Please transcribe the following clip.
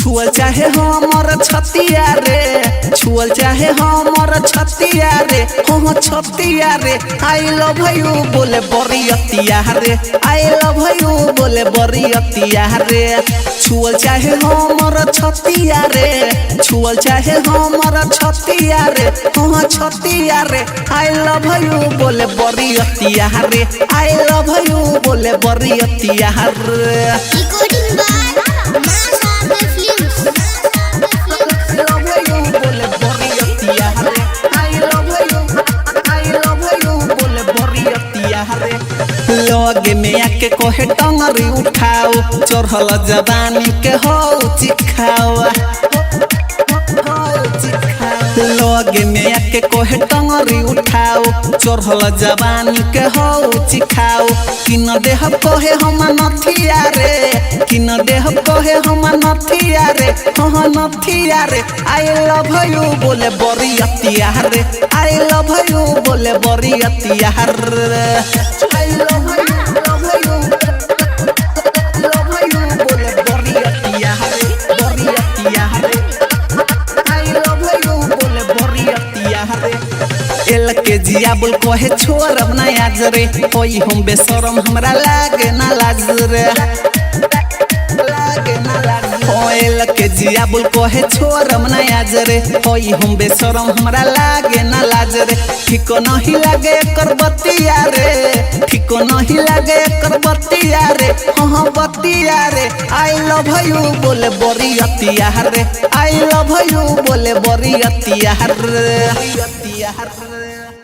छुअल चाहे हमर छतिया रे छुअल चाहे हमर छतिया रे हो छतिया रे आई लव यू बोले बरियतिया रे आई लव यू बोले बरियतिया रे छुअल चाहे हमर छतिया रे छुअल चाहे हमर छतिया रे हो छतिया रे आई लव यू बोले बरियतिया रे आई लव यू बोले बरियतिया रे रिकॉर्डिंग बाय मां लगे में आके कोहे टंगरी उठाओ चढ़ल जवानी के हो चिखाओ लगे में आके कोहे टंगरी उठाओ चढ़ल जवानी के हो चिखाओ कि न देह कोहे हम नथिया रे कि न देह कोहे हम नथिया रे हो नथिया रे आई लव यू बोले बरियतिया रे आई लव यू बोले बरियतिया रे आई लव यू बोले बरियतिया रे बरियतिया रे आई लव यू बोले बरियतिया रे एल के जिया बोल कोहे छोरब ना आज रे होई हम बेशरम हमरा लागे ना लाज रे लागे ना लाज होएल के जिया बोल कोहे छोरब ना आज रे होई हम बेशरम हमरा लागे ना लाज रे ठीक नहीं लागे कर बतिया रे ठीक नहीं लागे कर बतिया रे हां बतिया रे आई लव यू बोले बरियतिया रे आई लव यू बोले बरियतिया रे